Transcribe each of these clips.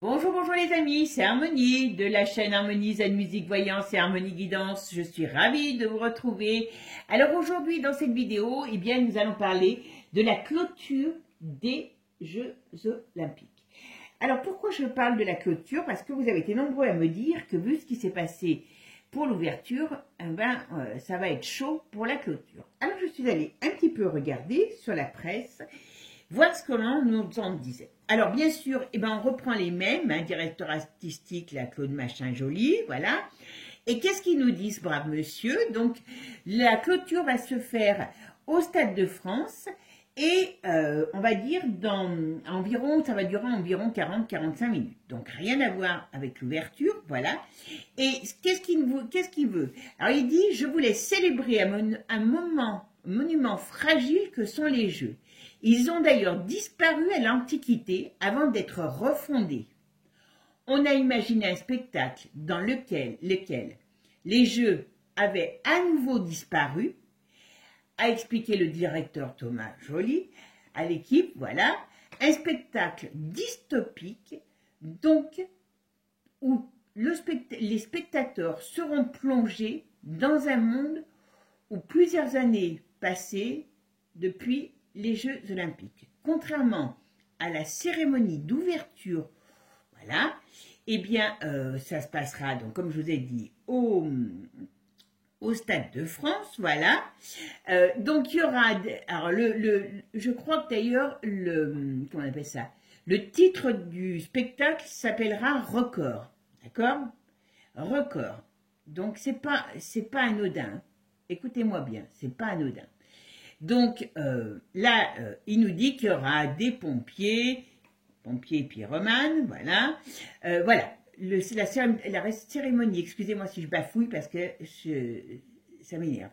Bonjour, bonjour les amis, c'est Harmonie de la chaîne Harmonie Zen Musique Voyance et Harmonie Guidance. Je suis ravie de vous retrouver. Alors aujourd'hui dans cette vidéo, nous allons parler de la clôture des Jeux Olympiques. Alors pourquoi je parle de la clôture? Parce que vous avez été nombreux à me dire que vu ce qui s'est passé pour l'ouverture, ça va être chaud pour la clôture. Alors je suis allée un petit peu regarder sur la presse, voir ce que l'on nous en disait. Alors, bien sûr, on reprend les mêmes, directeur artistique, la Claude Machin Joly, voilà. Et qu'est-ce qu'ils nous disent, brave monsieur? Donc, la clôture va se faire au Stade de France et on va dire ça va durer environ 40-45 minutes. Donc, rien à voir avec l'ouverture, voilà. Et qu'est-ce qu'il veut? Alors, il dit, je voulais célébrer un monument fragile que sont les Jeux. Ils ont d'ailleurs disparu à l'Antiquité avant d'être refondés. On a imaginé un spectacle dans lequel les Jeux avaient à nouveau disparu, a expliqué le directeur Thomas Joly à l'équipe, voilà, un spectacle dystopique, donc où les spectateurs seront plongés dans un monde où plusieurs années passées depuis les Jeux Olympiques. Contrairement à la cérémonie d'ouverture, voilà, ça se passera, donc, comme je vous ai dit, au Stade de France, voilà. Donc, il y aura, alors, je crois que d'ailleurs, comment on appelle ça? Le titre du spectacle s'appellera Record, d'accord? Record. Donc, c'est pas anodin. Écoutez-moi bien, c'est pas anodin. Donc il nous dit qu'il y aura des pompiers pyromanes, voilà. Voilà, la cérémonie, excusez-moi si je bafouille parce que ça m'énerve.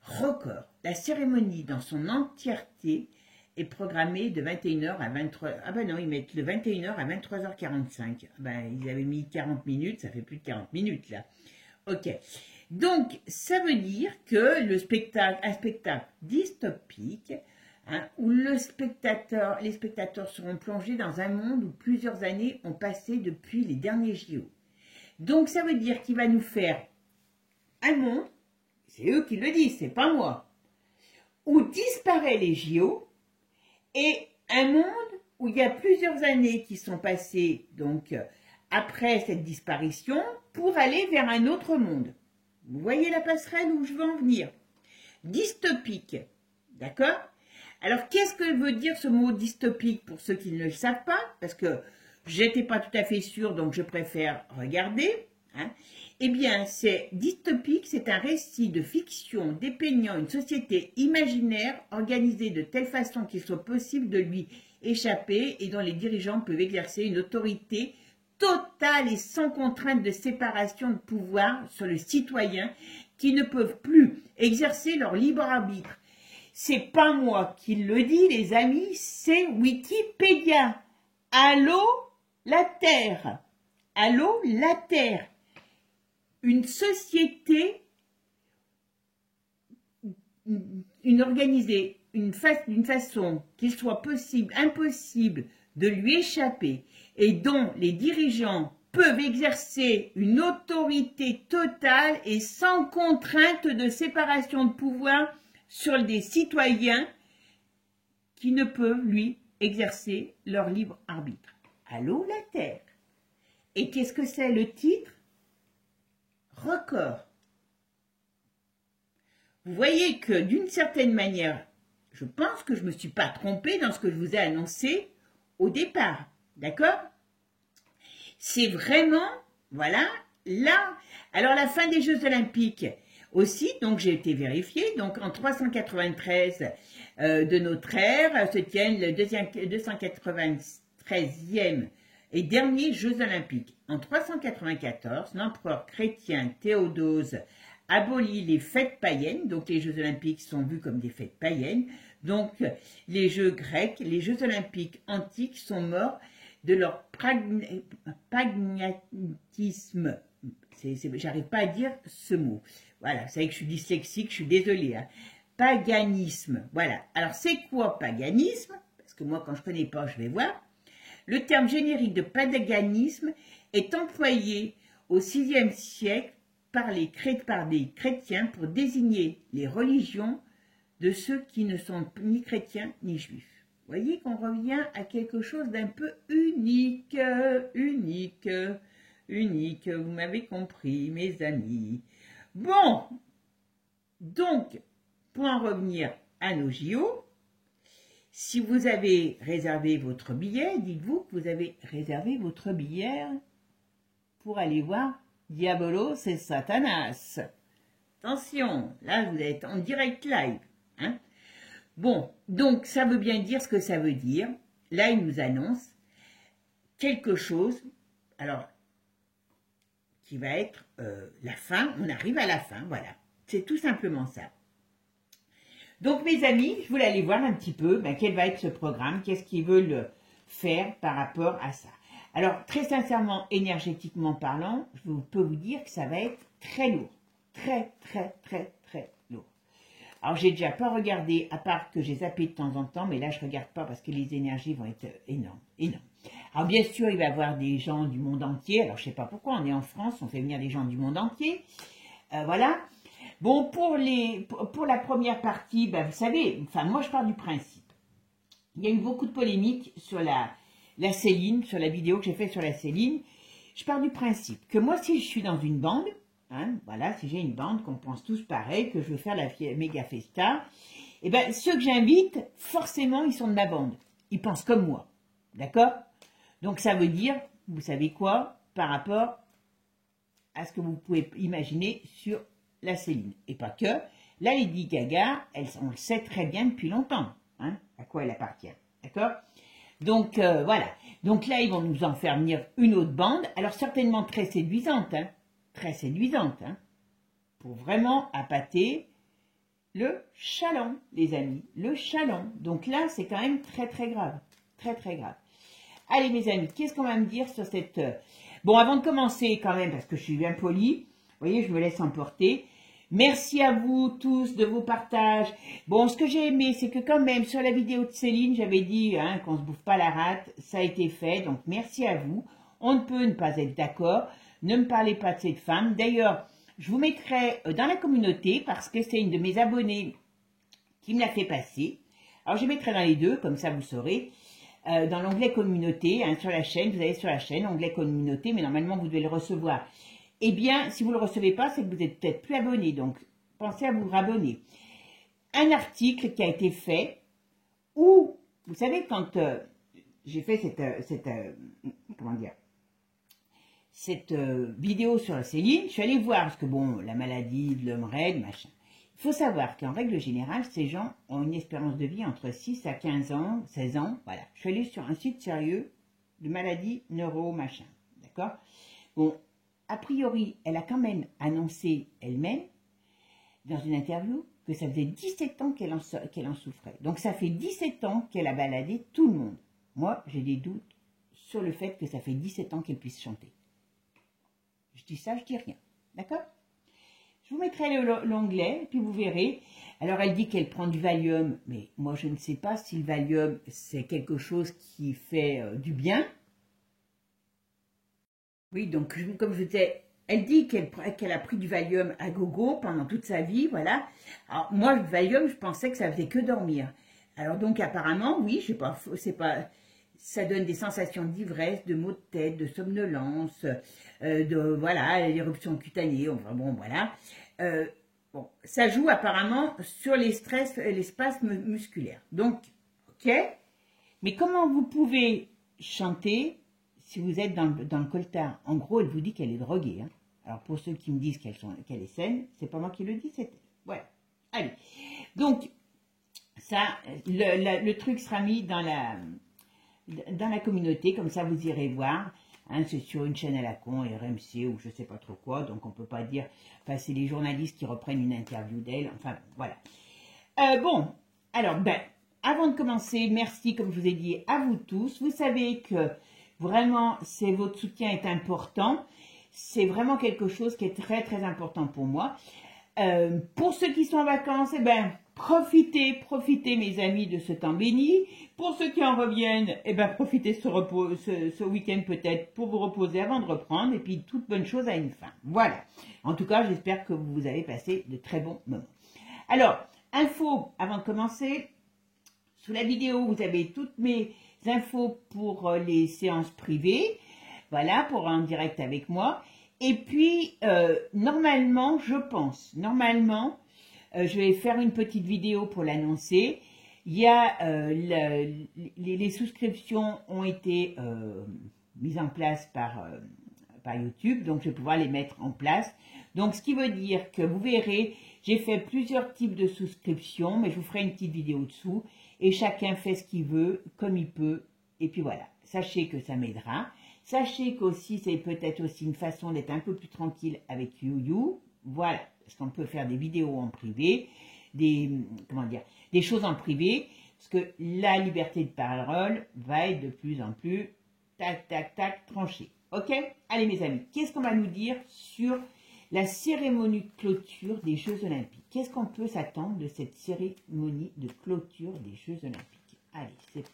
Record, la cérémonie dans son entièreté est programmée de 21h à 23h. Ah ben non, ils mettent le 21h à 23h45. Ils avaient mis 40 minutes, ça fait plus de 40 minutes là. Ok. Donc, ça veut dire que un spectacle dystopique, où les spectateurs seront plongés dans un monde où plusieurs années ont passé depuis les derniers JO. Donc, ça veut dire qu'il va nous faire un monde, c'est eux qui le disent, c'est pas moi, où disparaît les JO, et un monde où il y a plusieurs années qui sont passées, donc, après cette disparition, pour aller vers un autre monde. Vous voyez la passerelle où je veux en venir? Dystopique, d'accord? Alors, qu'est-ce que veut dire ce mot dystopique pour ceux qui ne le savent pas? Parce que j'étais pas tout à fait sûre, donc je préfère regarder. C'est dystopique, c'est un récit de fiction dépeignant une société imaginaire organisée de telle façon qu'il soit possible de lui échapper et dont les dirigeants peuvent exercer une autorité totale et sans contrainte de séparation de pouvoir sur le citoyen qui ne peuvent plus exercer leur libre arbitre. C'est pas moi qui le dis, les amis, c'est Wikipédia. Allô, la Terre. Allô, la Terre. Une société organisée d'une façon qu'il soit impossible de lui échapper et dont les dirigeants peuvent exercer une autorité totale et sans contrainte de séparation de pouvoir sur des citoyens qui ne peuvent, lui, exercer leur libre arbitre. Allô, la Terre. Et qu'est-ce que c'est le titre? Record. Vous voyez que d'une certaine manière, je pense que je ne me suis pas trompée dans ce que je vous ai annoncé au départ. D'accord? C'est vraiment, voilà, là. Alors, la fin des Jeux Olympiques aussi, donc j'ai été vérifiée, donc en 393 de notre ère se tiennent le 293e et dernier Jeux Olympiques. En 394, l'empereur chrétien Théodose abolit les fêtes païennes, donc les Jeux Olympiques sont vus comme des fêtes païennes, donc les Jeux grecs, les Jeux Olympiques antiques sont morts de leur pragmatisme. J'arrive pas à dire ce mot. Voilà, vous savez que je suis dyslexique, je suis désolée. Paganisme, voilà. Alors, c'est quoi paganisme? Parce que moi, quand je connais pas, je vais voir. Le terme générique de paganisme est employé au VIe siècle par des chrétiens pour désigner les religions de ceux qui ne sont ni chrétiens ni juifs. Vous voyez qu'on revient à quelque chose d'un peu unique, unique, vous m'avez compris, mes amis. Bon, donc, pour en revenir à nos JO, si vous avez réservé votre billet, dites-vous que vous avez réservé votre billet pour aller voir Diabolos et Satanas. Attention, là vous êtes en direct live. Hein? Bon, donc ça veut bien dire ce que ça veut dire. Là, il nous annonce quelque chose, alors, qui va être la fin. On arrive à la fin, voilà. C'est tout simplement ça. Donc, mes amis, je voulais aller voir un petit peu quel va être ce programme, qu'est-ce qu'ils veulent faire par rapport à ça. Alors, très sincèrement, énergétiquement parlant, je peux vous dire que ça va être très lourd. Très lourd. Alors, j'ai déjà pas regardé, à part que j'ai zappé de temps en temps, mais là, je regarde pas parce que les énergies vont être énormes. Alors, bien sûr, il va y avoir des gens du monde entier. Alors, je sais pas pourquoi, on est en France, on fait venir des gens du monde entier. Voilà. Bon, pour la première partie, vous savez, enfin, moi, je pars du principe. Il y a eu beaucoup de polémiques sur la Céline, sur la vidéo que j'ai faite sur la Céline. Je pars du principe que moi, si je suis dans une bande, hein, voilà, si j'ai une bande, qu'on pense tous pareil, que je veux faire la méga festa, et bien, ceux que j'invite, forcément, ils sont de ma bande. Ils pensent comme moi. D'accord? Donc, ça veut dire, vous savez quoi, par rapport à ce que vous pouvez imaginer sur la Céline. Et pas que. La Lady Gaga, on le sait très bien depuis longtemps, hein, à quoi elle appartient. D'accord? Donc, voilà. Donc là, ils vont nous en faire venir une autre bande. Alors, certainement très séduisante, hein. Très séduisante, hein. Pour vraiment appâter le chaland, les amis. Le chaland. Donc là, c'est quand même très grave. Très grave. Allez, mes amis, qu'est-ce qu'on va me dire sur cette... Bon, avant de commencer, quand même, parce que je suis bien polie, vous voyez, je me laisse emporter. Merci à vous tous de vos partages. Bon, ce que j'ai aimé, c'est que quand même, sur la vidéo de Céline, j'avais dit hein, qu'on ne se bouffe pas la rate. Ça a été fait, donc merci à vous. On ne peut ne pas être d'accord. Ne me parlez pas de cette femme. D'ailleurs, je vous mettrai dans la communauté, parce que c'est une de mes abonnées qui me l'a fait passer. Alors, je mettrai dans les deux, comme ça vous saurez. Dans l'onglet communauté, hein, sur la chaîne, vous allez sur la chaîne, onglet communauté, mais normalement, vous devez le recevoir. Eh bien, si vous ne le recevez pas, c'est que vous n'êtes peut-être plus abonné, donc pensez à vous rabonner. Un article qui a été fait où, vous savez, quand j'ai fait cette vidéo sur la Céline, je suis allée voir, parce que bon, la maladie de l'homme raide, machin. Il faut savoir qu'en règle générale, ces gens ont une espérance de vie entre 6 à 15 ans, 16 ans, voilà. Je suis allée sur un site sérieux de maladies neuro, machin, d'accord? Bon, a priori, elle a quand même annoncé elle-même, dans une interview, que ça faisait 17 ans qu'elle en souffrait. Donc ça fait 17 ans qu'elle a baladé tout le monde. Moi, j'ai des doutes sur le fait que ça fait 17 ans qu'elle puisse chanter. Je dis ça, je dis rien. D'accord? Je vous mettrai l'onglet, puis vous verrez. Alors, elle dit qu'elle prend du Valium, mais moi, je ne sais pas si le Valium, c'est quelque chose qui fait du bien. Oui, donc, comme je disais, elle dit qu'elle a pris du Valium à gogo pendant toute sa vie, voilà. Alors, moi, le Valium, je pensais que ça faisait que dormir. Alors, donc, apparemment, oui, je sais pas, ça donne des sensations d'ivresse, de maux de tête, de somnolence, voilà, l'éruption cutanée, enfin bon, voilà. Bon, ça joue apparemment sur les stress, les spasmes musculaires. Donc, ok, mais comment vous pouvez chanter si vous êtes dans le coltard? En gros, elle vous dit qu'elle est droguée. Hein. Alors, pour ceux qui me disent qu'elle est saine, c'est pas moi qui le dis, c'est elle. Voilà. Allez. Donc, ça, le truc sera mis dans la communauté, comme ça vous irez voir. Hein, c'est sur une chaîne à la con, RMC ou je sais pas trop quoi, donc on peut pas dire, enfin c'est les journalistes qui reprennent une interview d'elle, enfin voilà. Bon, alors avant de commencer, merci comme je vous ai dit à vous tous. Vous savez que vraiment votre soutien est important, c'est vraiment quelque chose qui est très important pour moi. Pour ceux qui sont en vacances, Profitez mes amis de ce temps béni. Pour ceux qui en reviennent, eh ben, profitez ce week-end peut-être pour vous reposer avant de reprendre. Et puis, toute bonne chose a une fin. Voilà. En tout cas, j'espère que vous avez passé de très bons moments. Alors, info avant de commencer. Sous la vidéo, vous avez toutes mes infos pour les séances privées. Voilà, pour en direct avec moi. Et puis, normalement, je vais faire une petite vidéo pour l'annoncer. Il y a les souscriptions ont été mises en place par YouTube, donc je vais pouvoir les mettre en place. Donc, ce qui veut dire que vous verrez, j'ai fait plusieurs types de souscriptions, mais je vous ferai une petite vidéo dessous. Et chacun fait ce qu'il veut, comme il peut. Et puis voilà, sachez que ça m'aidera. Sachez qu'aussi, c'est peut-être aussi une façon d'être un peu plus tranquille avec YouYou. Voilà, parce qu'on peut faire des vidéos en privé, des choses en privé, parce que la liberté de parole va être de plus en plus tranchée. Ok? Allez mes amis, qu'est-ce qu'on va nous dire sur la cérémonie de clôture des Jeux Olympiques? Qu'est-ce qu'on peut s'attendre de cette cérémonie de clôture des Jeux Olympiques? Allez, c'est tout.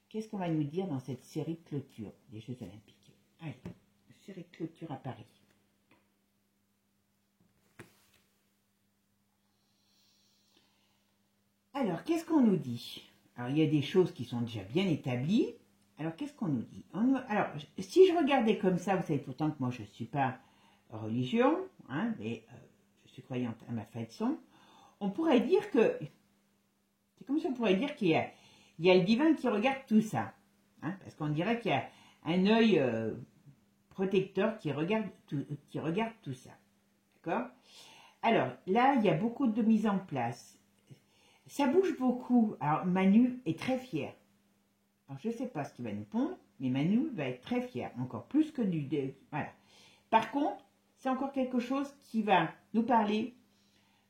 Qu'est-ce qu'on va nous dire dans cette série de clôture des Jeux Olympiques? Allez, série de clôture à Paris. Alors, qu'est-ce qu'on nous dit? Alors, il y a des choses qui sont déjà bien établies. Alors, qu'est-ce qu'on nous dit? Alors, si je regardais comme ça, vous savez pourtant que moi, je ne suis pas religion, hein, mais je suis croyante à ma façon. On pourrait dire que, c'est comme si on pourrait dire qu'il y a le divin qui regarde tout ça. Hein, parce qu'on dirait qu'il y a un œil protecteur qui regarde tout ça. D'accord? Alors, là, il y a beaucoup de mise en place. Ça bouge beaucoup. Alors, Manu est très fier. Alors, je ne sais pas ce qu'il va nous pondre, mais Manu va être très fier. Encore plus que voilà. Par contre, c'est encore quelque chose qui va nous parler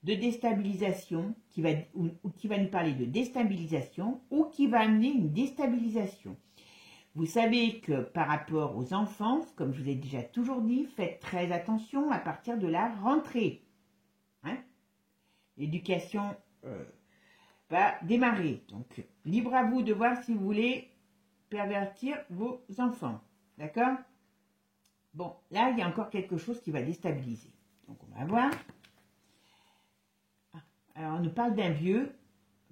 de déstabilisation, qui va nous parler de déstabilisation ou qui va amener une déstabilisation. Vous savez que par rapport aux enfants, comme je vous ai déjà toujours dit, faites très attention à partir de la rentrée. Hein? L'éducation va démarrer. Donc, libre à vous de voir si vous voulez pervertir vos enfants. D'accord? Bon, là, il y a encore quelque chose qui va déstabiliser. Donc, on va voir. Alors, on nous parle d'un vieux.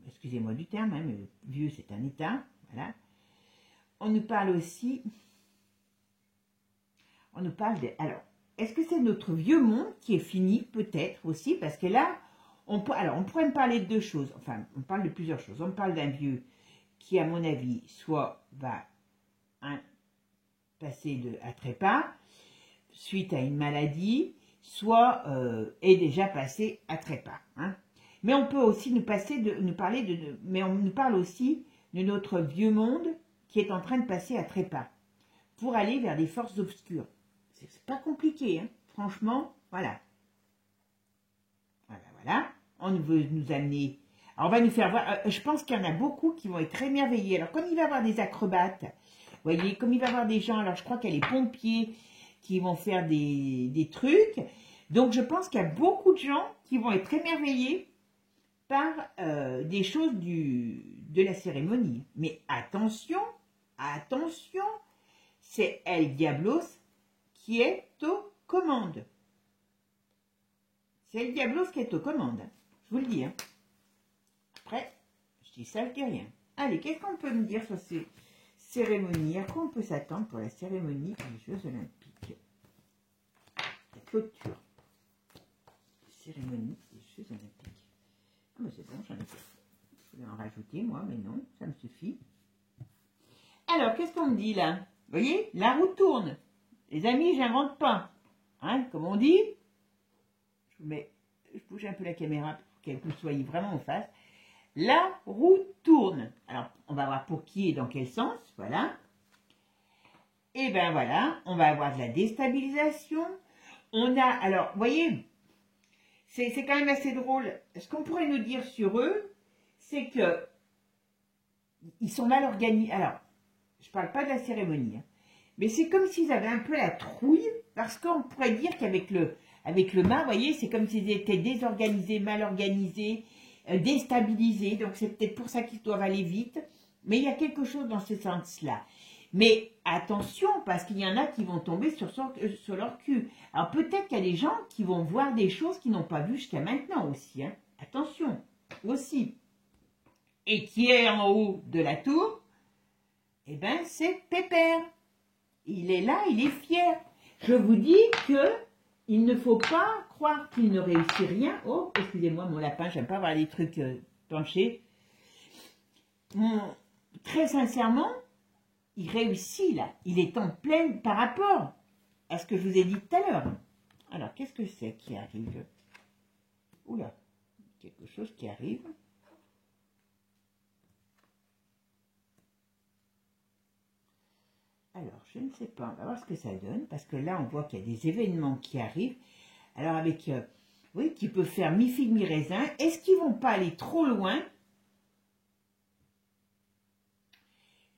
Excusez-moi du terme, hein, mais le vieux, c'est un état. Voilà. On nous parle aussi... On nous parle de... Alors, est-ce que c'est notre vieux monde qui est fini? Peut-être aussi, parce que là, on pourrait me parler de deux choses. Enfin, on parle de plusieurs choses. On me parle d'un vieux qui, à mon avis, soit va passer à trépas, suite à une maladie, soit est déjà passé à trépas. Hein. Mais on peut aussi on nous parle aussi de notre vieux monde qui est en train de passer à trépas pour aller vers des forces obscures. C'est pas compliqué, hein. Franchement, voilà. Voilà. On veut nous amener. Alors, on va nous faire voir. Je pense qu'il y en a beaucoup qui vont être émerveillés. Alors, comme il va y avoir des acrobates, vous voyez, comme il va y avoir des gens, alors je crois qu'il y a les pompiers qui vont faire des trucs. Donc, je pense qu'il y a beaucoup de gens qui vont être émerveillés par des choses de la cérémonie. Mais attention, c'est El Diablos qui est aux commandes. C'est El Diablos qui est aux commandes. Je vous le dis. Hein. Après, je dis ça, je dis rien. Allez, qu'est-ce qu'on peut me dire sur ces cérémonies? À quoi on peut s'attendre pour la cérémonie des Jeux Olympiques? La clôture. Cérémonie des Jeux Olympiques. Ah, mais c'est bon, j'en ai fait. Je voulais en rajouter, moi, mais non, ça me suffit. Alors, qu'est-ce qu'on me dit là? Vous voyez, la roue tourne. Les amis, j'invente pas. Hein, comme on dit. Je bouge un peu la caméra pour que vous soyez vraiment en face. La roue tourne. Alors, on va voir pour qui et dans quel sens. Voilà. Et bien voilà, on va avoir de la déstabilisation. On a, alors, vous voyez, c'est quand même assez drôle. Ce qu'on pourrait nous dire sur eux, c'est que ils sont mal organisés. Alors, je ne parle pas de la cérémonie, hein, mais c'est comme s'ils avaient un peu la trouille, parce qu'on pourrait dire qu'avec le mât, vous voyez, c'est comme s'ils étaient désorganisés, mal organisés, déstabilisés, donc c'est peut-être pour ça qu'ils doivent aller vite, mais il y a quelque chose dans ce sens-là. Mais attention, parce qu'il y en a qui vont tomber sur leur cul. Alors peut-être qu'il y a des gens qui vont voir des choses qu'ils n'ont pas vues jusqu'à maintenant aussi. Hein. Attention, aussi. Et qui est en haut de la tour, eh ben c'est Pépère. Il est là, il est fier. Je vous dis que il ne faut pas croire qu'il ne réussit rien. Oh, excusez-moi mon lapin, j'aime pas voir les trucs penchés. Très sincèrement, il réussit là. Il est en pleine par rapport à ce que je vous ai dit tout à l'heure. Alors, qu'est-ce que c'est qui arrive? Oula, quelque chose qui arrive. Alors, je ne sais pas, on va voir ce que ça donne, parce que là, on voit qu'il y a des événements qui arrivent. Alors, avec, oui, qui peut faire mi-figue, mi-raisin. Est-ce qu'ils vont pas aller trop loin?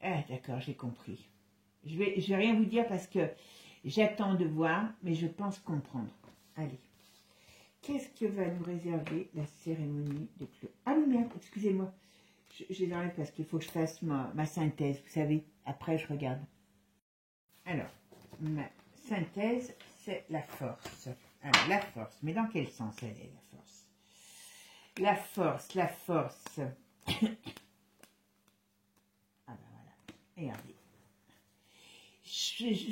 Ah, d'accord, j'ai compris. Je vais rien vous dire parce que j'attends de voir, mais je pense comprendre. Allez. Qu'est-ce que va nous réserver la cérémonie de clôture? Ah non, merde, excusez-moi. Je l'enlève parce qu'il faut que je fasse ma synthèse, vous savez. Après, je regarde. Alors, ma synthèse, c'est la force. Alors, la force. Mais dans quel sens elle est, la force? La force, la force. Ah ben voilà. Regardez.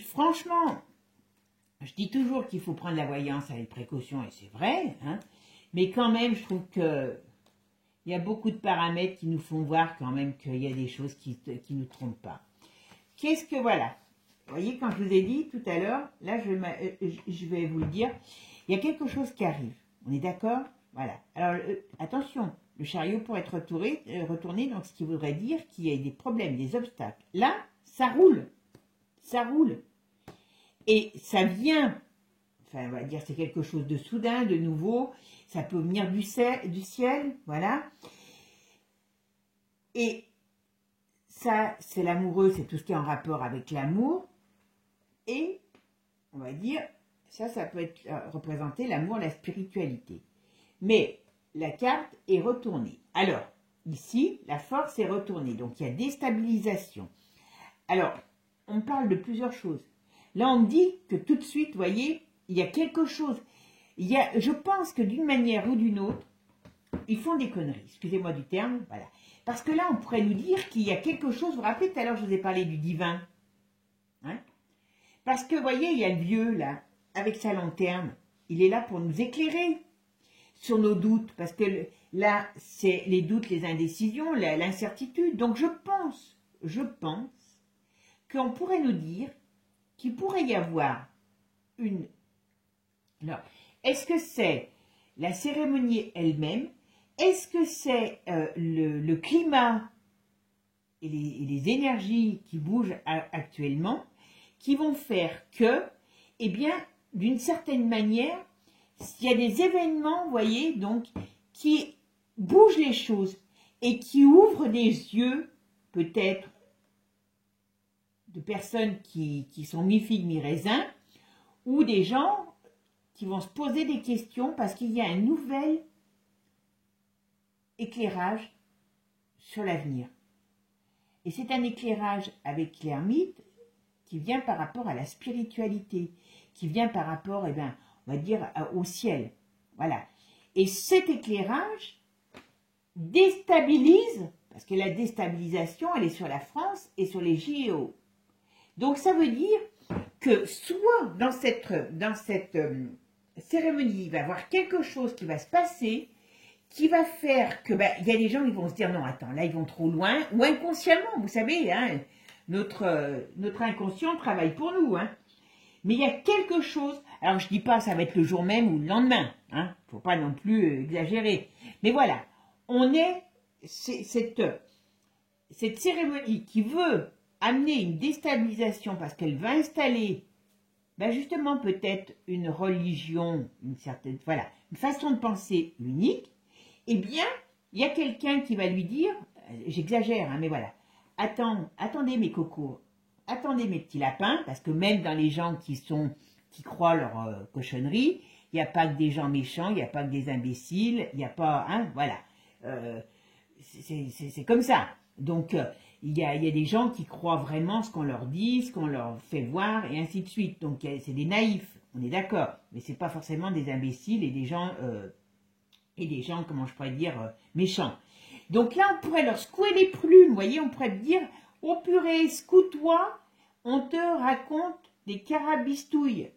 Franchement, je dis toujours qu'il faut prendre la voyance avec précaution, et c'est vrai, hein, mais quand même, je trouve que il y a beaucoup de paramètres qui nous font voir quand même qu'il y a des choses qui ne nous trompent pas. Qu'est-ce que, voilà, vous voyez, quand je vous ai dit tout à l'heure, là, je vais vous le dire, il y a quelque chose qui arrive, on est d'accord? Voilà, alors, attention, le chariot pourrait être retourné, donc ce qui voudrait dire qu'il y a des problèmes, des obstacles. Là, ça roule. Ça roule. Et ça vient, enfin, on va dire, c'est quelque chose de soudain, de nouveau. Ça peut venir du ciel, voilà. Et ça, c'est l'amoureux, c'est tout ce qui est en rapport avec l'amour. Et, on va dire, ça peut être représenter l'amour, la spiritualité. Mais la carte est retournée. Alors, ici, la force est retournée. Donc, il y a déstabilisation. Alors, on parle de plusieurs choses. Là, on me dit que tout de suite, vous voyez, il y a quelque chose. Je pense que d'une manière ou d'une autre, ils font des conneries. Excusez-moi du terme, voilà. Parce que là, on pourrait nous dire qu'il y a quelque chose. Vous vous rappelez, tout à l'heure, je vous ai parlé du divin. Hein? Parce que, vous voyez, il y a le vieux, là, avec sa lanterne. Il est là pour nous éclairer sur nos doutes. Parce que là, c'est les doutes, les indécisions, l'incertitude. Donc, je pense qu'on pourrait nous dire qu'il pourrait y avoir une... Alors, est-ce que c'est la cérémonie elle-même? Est-ce que c'est le climat et les énergies qui bougent actuellement qui vont faire que, eh bien, d'une certaine manière, il y a des événements, vous voyez, donc, qui bougent les choses et qui ouvrent des yeux, peut-être, de personnes qui sont mi-figue, mi-raisin, ou des gens qui vont se poser des questions parce qu'il y a un nouvel éclairage sur l'avenir. Et c'est un éclairage avec l'ermite qui vient par rapport à la spiritualité, qui vient par rapport, eh bien, on va dire, au ciel. Voilà. Et cet éclairage déstabilise, parce que la déstabilisation, elle est sur la France et sur les JO. Donc, ça veut dire que soit dans cette cérémonie, il va y avoir quelque chose qui va se passer, qui va faire que, il y a des gens qui vont se dire, non, attends, là, ils vont trop loin, ou inconsciemment, vous savez, hein, notre inconscient travaille pour nous, hein. Mais il y a quelque chose, alors je ne dis pas ça va être le jour même ou le lendemain, hein, faut pas non plus exagérer. Mais voilà, on est, cette cérémonie qui veut amener une déstabilisation parce qu'elle va installer, justement peut-être une religion, une certaine, voilà, une façon de penser unique, eh bien, il y a quelqu'un qui va lui dire, j'exagère, hein, mais voilà, attendez mes cocos, attendez mes petits lapins, parce que même dans les gens qui croient leur cochonnerie, il n'y a pas que des gens méchants, il n'y a pas que des imbéciles, il n'y a pas, hein, voilà. C'est comme ça. Donc, il y a des gens qui croient vraiment ce qu'on leur dit, ce qu'on leur fait voir, et ainsi de suite. Donc, c'est des naïfs, on est d'accord. Mais c'est pas forcément des imbéciles et des gens, comment je pourrais dire, méchants. Donc là, on pourrait leur secouer les plumes, vous voyez, on pourrait dire, oh purée, secoue-toi, on te raconte des carabistouilles.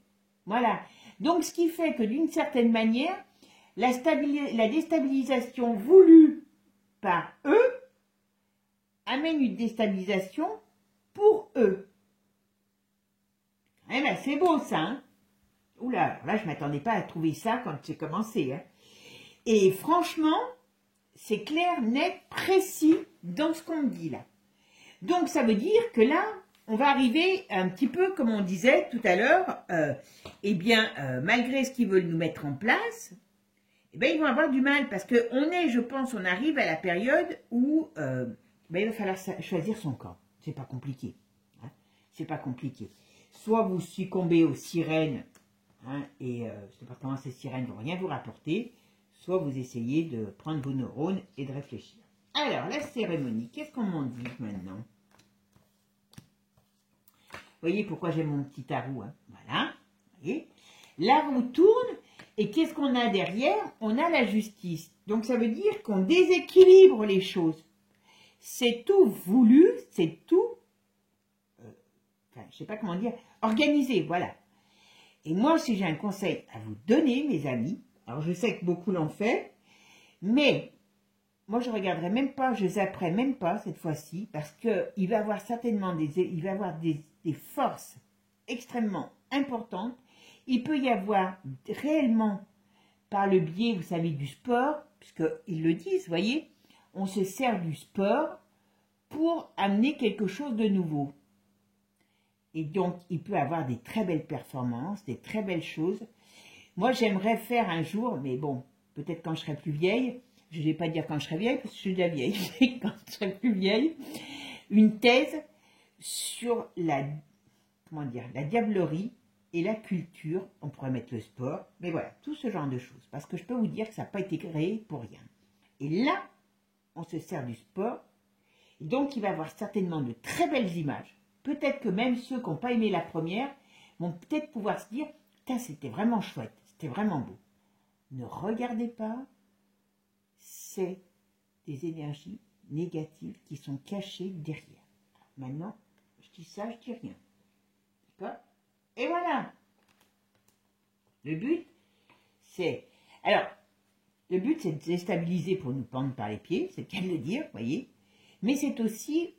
Voilà. Donc, ce qui fait que d'une certaine manière, la déstabilisation voulue par eux amène une déstabilisation pour eux. Eh ben, c'est beau ça, hein? Oula, là, je ne m'attendais pas à trouver ça quand j'ai commencé. Hein. Et franchement, c'est clair, net, précis dans ce qu'on me dit là. Donc, ça veut dire que là, on va arriver un petit peu, comme on disait tout à l'heure, malgré ce qu'ils veulent nous mettre en place, eh bien, ils vont avoir du mal parce qu'on est, je pense, on arrive à la période où il va falloir choisir son camp. C'est pas compliqué. Hein, c'est pas compliqué. Soit vous succombez aux sirènes, hein, et apparemment ces sirènes ne vont rien vous rapporter, soit vous essayez de prendre vos neurones et de réfléchir. Alors, la cérémonie, qu'est-ce qu'on m'en dit maintenant? Vous voyez pourquoi j'ai mon petit tarot, hein? Voilà. Vous voyez, la roue tourne. Et qu'est-ce qu'on a derrière? On a la justice. Donc, ça veut dire qu'on déséquilibre les choses. C'est tout voulu, c'est tout, je ne sais pas comment dire, organisé, voilà. Et moi, si j'ai un conseil à vous donner, mes amis, alors je sais que beaucoup l'ont fait, mais moi, je ne regarderai même pas, je zapperai même pas cette fois-ci, parce qu'il va y avoir certainement des forces extrêmement importantes. Il peut y avoir réellement, par le biais, vous savez, du sport, puisqu'ils le disent, vous voyez, on se sert du sport pour amener quelque chose de nouveau. Et donc, il peut avoir des très belles performances, des très belles choses. Moi, j'aimerais faire un jour, mais bon, peut-être quand je serai plus vieille, je ne vais pas dire quand je serai vieille, parce que je suis déjà vieille, mais quand je serai plus vieille, une thèse sur la diablerie et la culture, on pourrait mettre le sport, mais voilà, tout ce genre de choses. Parce que je peux vous dire que ça n'a pas été créé pour rien. Et là, on se sert du sport, et donc il va y avoir certainement de très belles images. Peut-être que même ceux qui n'ont pas aimé la première vont peut-être pouvoir se dire « Putain, c'était vraiment chouette, c'était vraiment beau ». Ne regardez pas, c'est des énergies négatives qui sont cachées derrière. Maintenant, je dis ça, je dis rien. D'accord ? Et voilà. Le but, c'est... Alors, le but, c'est de déstabiliser pour nous pendre par les pieds, c'est le cas de le dire, vous voyez. Mais c'est aussi,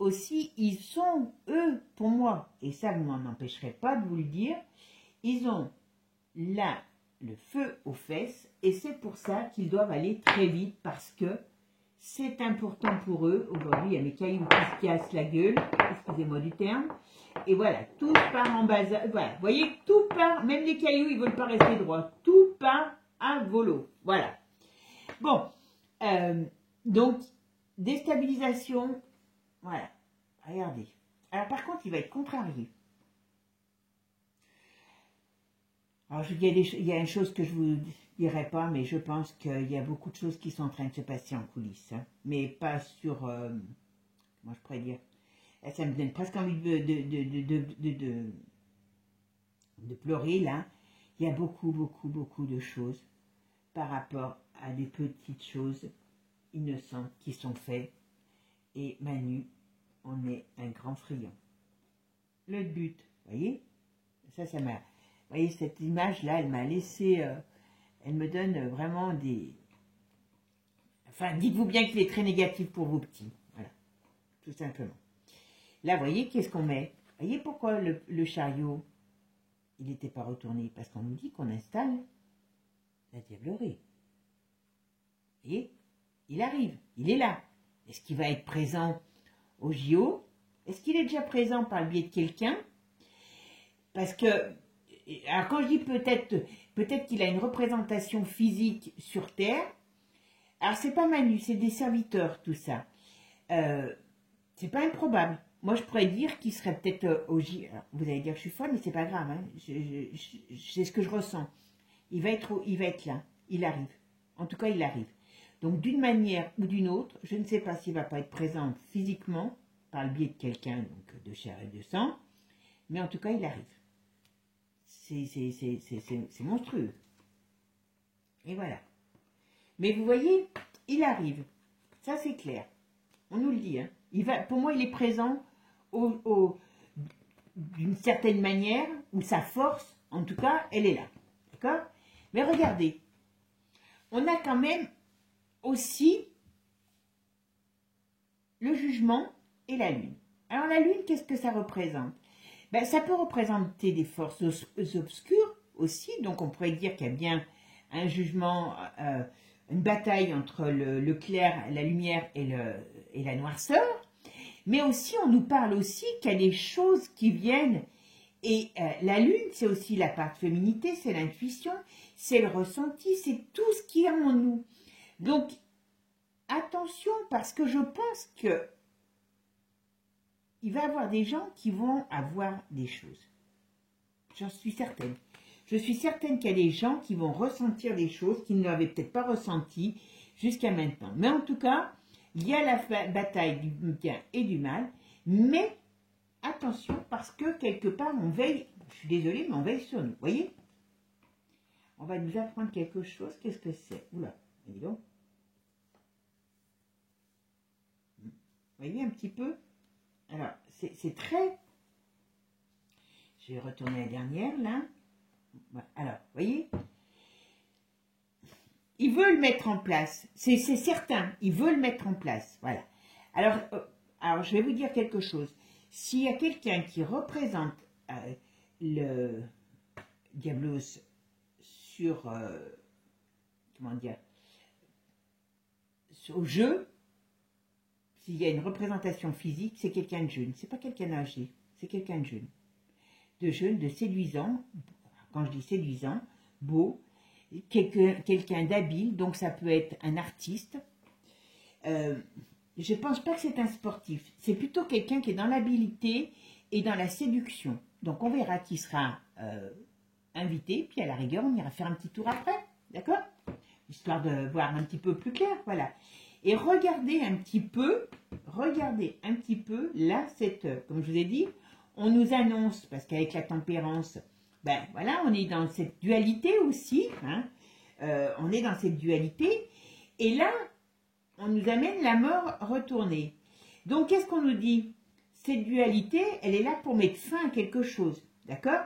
ils sont, eux, pour moi, et ça, vous m'en empêcherez pas de vous le dire, ils ont là le feu aux fesses, et c'est pour ça qu'ils doivent aller très vite, parce que c'est important pour eux. Aujourd'hui, il y a mes cailloux qui se cassent la gueule, excusez-moi du terme, et voilà, tout part en bazar. Voilà, vous voyez, tout part, même les cailloux, ils ne veulent pas rester droits, tout part à volo, voilà. Bon, donc, déstabilisation, voilà, regardez. Alors par contre, il va être contrarié. Alors il y a une chose que je vous dirai pas, mais je pense qu'il y a beaucoup de choses qui sont en train de se passer en coulisses, hein, mais pas sur, comment je pourrais dire, ça me donne presque envie de pleurer là. Il y a beaucoup de choses par rapport à des petites choses innocentes qui sont faites. Et Manu, on est un grand friand. Le but, vous voyez, ça m'a... Vous voyez, cette image-là, elle m'a laissé... elle me donne vraiment des... Enfin, dites-vous bien qu'il est très négatif pour vos petits. Voilà, tout simplement. Là, vous voyez, qu'est-ce qu'on met? Vous voyez pourquoi le chariot, il n'était pas retourné? Parce qu'on nous dit qu'on installe la diablerie. Vous voyez, il arrive, il est là. Est-ce qu'il va être présent au JO? Est-ce qu'il est déjà présent par le biais de quelqu'un? Parce que, alors quand je dis peut-être qu'il a une représentation physique sur Terre, alors c'est pas Manu, c'est des serviteurs, tout ça. C'est pas improbable. Moi, je pourrais dire qu'il serait peut-être au JO. Vous allez dire que je suis folle, mais c'est pas grave. Hein. C'est ce que je ressens. Il va être là. Il arrive. En tout cas, il arrive. Donc d'une manière ou d'une autre, je ne sais pas s'il ne va pas être présent physiquement, par le biais de quelqu'un, donc de chair et de sang, mais en tout cas il arrive. C'est monstrueux. Et voilà. Mais vous voyez, il arrive. Ça c'est clair. On nous le dit. Hein. Pour moi, il est présent d'une certaine manière, où sa force, en tout cas, elle est là. D'accord? Mais regardez, on a quand même aussi le jugement et la lune. Alors la lune, qu'est-ce que ça représente? Ben, ça peut représenter des forces obscures aussi, donc on pourrait dire qu'il y a bien un jugement, une bataille entre le clair, la lumière et la noirceur, mais aussi on nous parle aussi qu'il y a des choses qui viennent, et la lune c'est aussi la part féminité, c'est l'intuition, c'est le ressenti, c'est tout ce qu'il y a en nous. Donc attention, parce que je pense que il va y avoir des gens qui vont avoir des choses. J'en suis certaine. Je suis certaine qu'il y a des gens qui vont ressentir des choses qu'ils n'avaient peut-être pas ressenties jusqu'à maintenant. Mais en tout cas, il y a la bataille du bien et du mal. Mais attention, parce que quelque part, on veille, je suis désolée, mais on veille sur nous. Vous voyez? On va nous apprendre quelque chose. Qu'est-ce que c'est? Oula, dis donc. Vous voyez un petit peu? Alors, c'est très... Je vais retourner la dernière, là. Alors, vous voyez, il veut le mettre en place, c'est certain, il veut le mettre en place, voilà. Alors, je vais vous dire quelque chose. S'il y a quelqu'un qui représente le Diablos sur, comment dire, au jeu, s'il y a une représentation physique, c'est quelqu'un de jeune, c'est pas quelqu'un âgé, c'est quelqu'un de jeune, de séduisant. Quand je dis séduisant, beau, quelqu'un d'habile, donc ça peut être un artiste. Je ne pense pas que c'est un sportif, c'est plutôt quelqu'un qui est dans l'habileté et dans la séduction. Donc on verra qui sera invité, puis à la rigueur on ira faire un petit tour après, d'accord? Histoire de voir un petit peu plus clair, voilà. Et regardez un petit peu là, comme je vous ai dit, on nous annonce, parce qu'avec la tempérance, ben voilà, on est dans cette dualité aussi, hein, on est dans cette dualité, et là, on nous amène la mort retournée. Donc, qu'est-ce qu'on nous dit? Cette dualité, elle est là pour mettre fin à quelque chose, d'accord?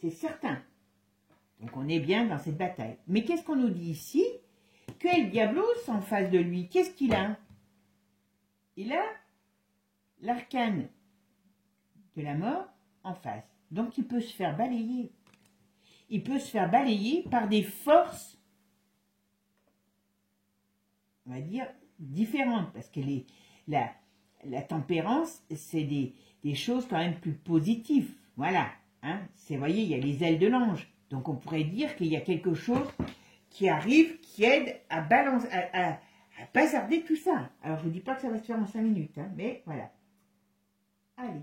C'est certain. Donc, on est bien dans cette bataille. Mais qu'est-ce qu'on nous dit ici? Que El Diablos, en face de lui, qu'est-ce qu'il a? Il a l'arcane de la mort en face. Donc, il peut se faire balayer. Il peut se faire balayer par des forces, on va dire, différentes. Parce que la tempérance, c'est des choses quand même plus positives. Voilà. Hein, vous voyez, il y a les ailes de l'ange. Donc, on pourrait dire qu'il y a quelque chose qui arrive, qui aide à balancer, à bazarder tout ça. Alors, je ne vous dis pas que ça va se faire en 5 minutes, hein, mais voilà. Allez.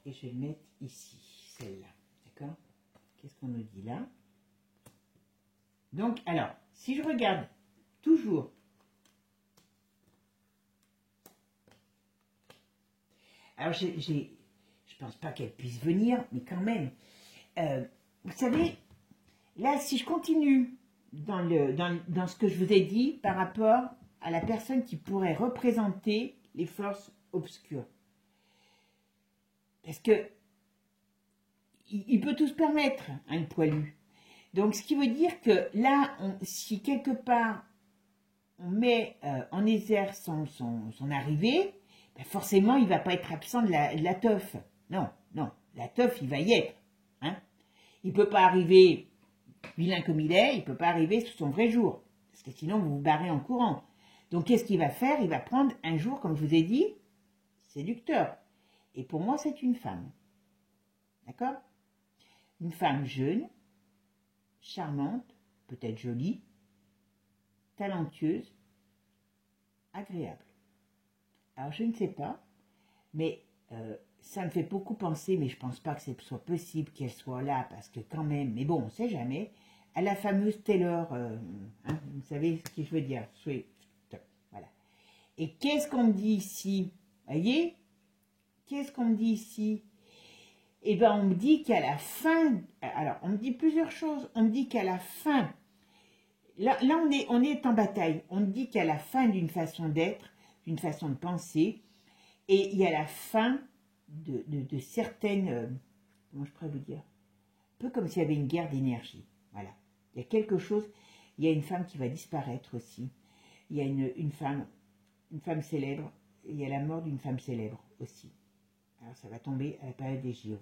Et je vais le mettre ici, celle-là, d'accord? Qu'est-ce qu'on nous dit là? Donc, alors, si je regarde toujours, alors je pense pas qu'elle puisse venir, mais quand même, vous savez, là, si je continue dans ce que je vous ai dit par rapport à la personne qui pourrait représenter les forces obscures, parce que il peut tout se permettre, hein, le poilu. Donc, ce qui veut dire que là, si quelque part on met en exergue son arrivée, ben forcément, il ne va pas être absent de la teuf. Non, non, la teuf, il va y être. Hein. Il ne peut pas arriver, vilain comme il est, il ne peut pas arriver sous son vrai jour. Parce que sinon, vous vous barrez en courant. Donc, qu'est-ce qu'il va faire? Il va prendre un jour, comme je vous ai dit, séducteur. Et pour moi, c'est une femme. D'accord? Une femme jeune, charmante, peut-être jolie, talentueuse, agréable. Alors, je ne sais pas, mais ça me fait beaucoup penser, mais je pense pas que ce soit possible qu'elle soit là, parce que quand même, mais bon, on sait jamais, à la fameuse Taylor, hein, vous savez ce que je veux dire, Swift, voilà. Et qu'est-ce qu'on me dit ici? Voyez? Qu'est-ce qu'on me dit ici? Eh bien, on me dit qu'à la fin, alors, on me dit plusieurs choses, on me dit qu'à la fin, là on est en bataille, on me dit qu'à la fin d'une façon d'être, d'une façon de penser, et il y a la fin de certaines, comment je pourrais vous dire, un peu comme s'il y avait une guerre d'énergie, voilà. Il y a quelque chose, il y a une femme qui va disparaître aussi, il y a une femme célèbre, il y a la mort d'une femme célèbre aussi. Alors ça va tomber à la période des JO.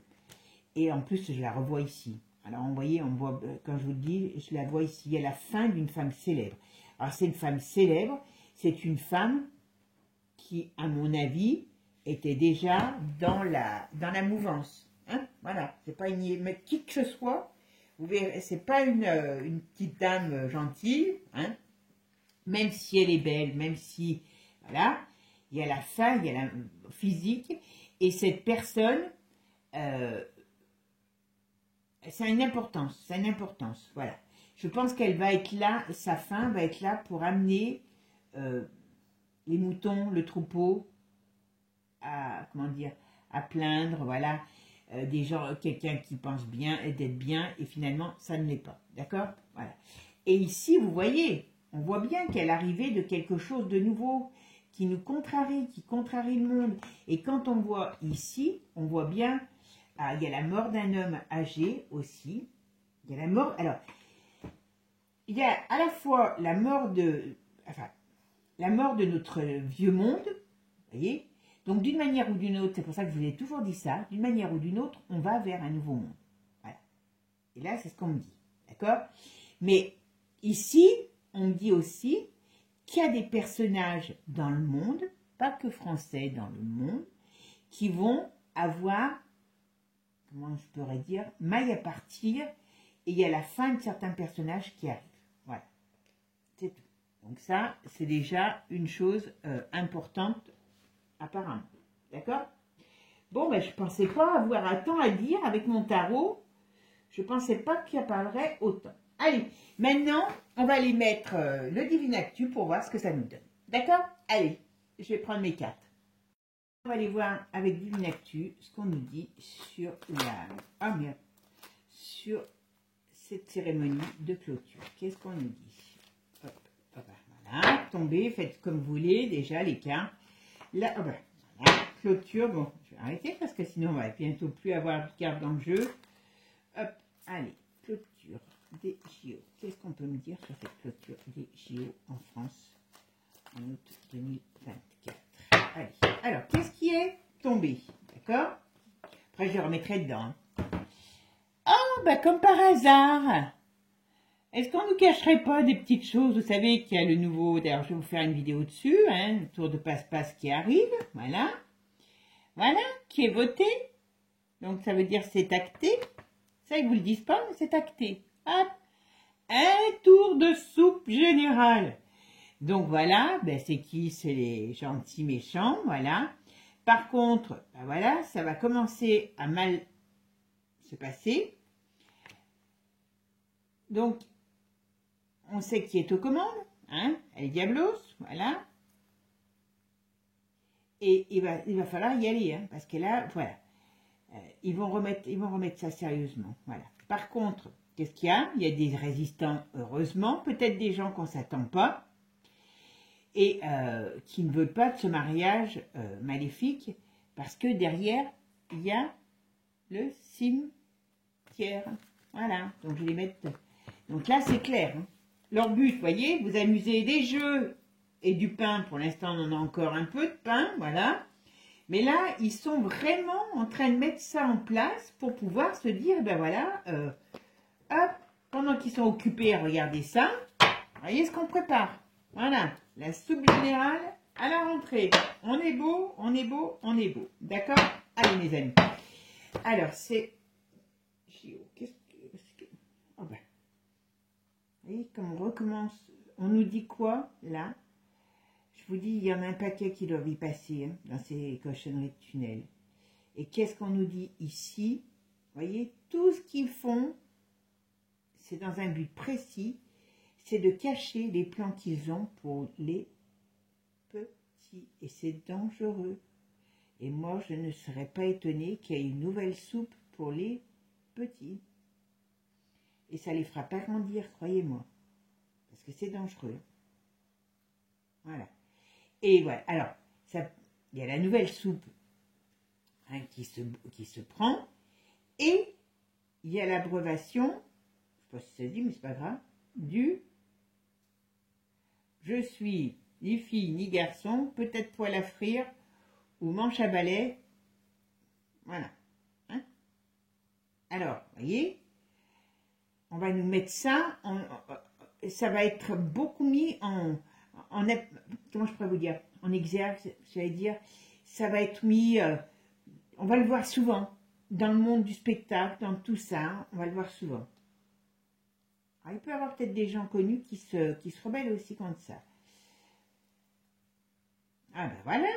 Et en plus, je la revois ici. Alors, vous voyez, on voit, quand je vous le dis, je la vois ici. Il y a la fin d'une femme célèbre. Alors, c'est une femme célèbre. C'est une femme qui, à mon avis, était déjà dans la mouvance. Hein, voilà. C'est pas mais qui que ce soit. Vous verrez, c'est pas une petite dame gentille. Hein, même si elle est belle, même si... Voilà. Il y a la fin, il y a la physique. Et cette personne... c'est une importance, voilà. Je pense qu'elle va être là, sa fin va être là pour amener les moutons, le troupeau, à, comment dire, à plaindre, voilà, des gens, quelqu'un qui pense bien et d'être bien, et finalement, ça ne l'est pas, d'accord? Voilà. Et ici, vous voyez, on voit bien qu'elle arrivait de quelque chose de nouveau, qui nous contrarie, qui contrarie le monde. Et quand on voit ici, on voit bien... Ah, il y a la mort d'un homme âgé aussi. Il y a la mort... Alors, il y a à la fois la mort de... Enfin, la mort de notre vieux monde. Vous voyez? Donc, d'une manière ou d'une autre, c'est pour ça que je vous ai toujours dit ça, d'une manière ou d'une autre, on va vers un nouveau monde. Voilà. Et là, c'est ce qu'on me dit. D'accord? Mais ici, on me dit aussi qu'il y a des personnages dans le monde, pas que français, dans le monde, qui vont avoir... comment je pourrais dire, maille à partir, et il y a la fin de certains personnages qui arrivent. Voilà, c'est tout. Donc ça, c'est déjà une chose importante, apparemment. D'accord? Bon, ben, je ne pensais pas avoir tant à dire avec mon tarot. Je ne pensais pas qu'il en parlerait autant. Allez, maintenant, on va aller mettre le Divine Actu pour voir ce que ça nous donne. D'accord? Allez, je vais prendre mes cartes. On va aller voir avec Divine Actu ce qu'on nous dit sur sur cette cérémonie de clôture. Qu'est-ce qu'on nous dit? Hop, hop, voilà, tombez, faites comme vous voulez, déjà les cartes. Là, hop, voilà, clôture, bon, je vais arrêter parce que sinon on va bientôt plus avoir de cartes dans le jeu. Hop, allez, clôture des JO. Qu'est-ce qu'on peut me dire sur cette clôture des JO en France en août 2024? Allez, alors, qu'est-ce qui est tombé? D'accord? Après, je le remettrai dedans. Oh, bah comme par hasard. Est-ce qu'on ne nous cacherait pas des petites choses? Vous savez qu'il y a le nouveau... D'ailleurs, je vais vous faire une vidéo dessus, hein, le tour de passe-passe qui arrive. Voilà. Voilà, qui est voté. Donc, ça veut dire c'est acté. Ça, ils ne vous le disent pas, mais c'est acté. Hop. Un tour de soupe générale. Donc voilà, ben c'est qui? C'est les gentils méchants, voilà. Par contre, ben voilà, ça va commencer à mal se passer. Donc, on sait qui est aux commandes, hein, El Diablos, voilà. Et il va falloir y aller, hein, parce que là, voilà, ils vont remettre ça sérieusement, voilà. Par contre, qu'est-ce qu'il y a? Il y a des résistants, heureusement, peut-être des gens qu'on ne s'attend pas, et qui ne veulent pas de ce mariage maléfique, parce que derrière, il y a le cimetière. Voilà, donc je vais les mettre... Donc là, c'est clair. Hein. Leur but, vous voyez, vous amusez des jeux et du pain. Pour l'instant, on en a encore un peu de pain, voilà. Mais là, ils sont vraiment en train de mettre ça en place pour pouvoir se dire, ben voilà, hop, pendant qu'ils sont occupés à regarder ça, voyez ce qu'on prépare. Voilà, la soupe générale à la rentrée. On est beau, on est beau, on est beau. D'accord? Allez, mes amis. Alors, c'est... Qu'est-ce que... Oh ben. Vous voyez, comme on recommence, on nous dit quoi, là? Je vous dis, il y en a un paquet qui doivent y passer, hein, dans ces cochonneries de tunnels. Et qu'est-ce qu'on nous dit ici? Vous voyez, tout ce qu'ils font, c'est dans un but précis, c'est de cacher les plans qu'ils ont pour les petits. Et c'est dangereux. Et moi, je ne serais pas étonnée qu'il y ait une nouvelle soupe pour les petits. Et ça les fera pas grandir, croyez-moi. Parce que c'est dangereux. Voilà. Et voilà. Alors, il y a la nouvelle soupe hein, qui se prend. Et il y a l'abréviation, je ne sais pas si ça se dit, mais c'est pas grave, du je suis ni fille ni garçon, peut-être poil à frire ou manche à balai. Voilà. Hein? Alors, vous voyez, on va nous mettre ça, ça va être beaucoup mis comment je pourrais vous dire, en exergue, j'allais dire, ça va être mis, on va le voir souvent, dans le monde du spectacle, dans tout ça, on va le voir souvent. Alors, il peut y avoir peut-être des gens connus qui se rebellent aussi contre ça. Ah ben voilà.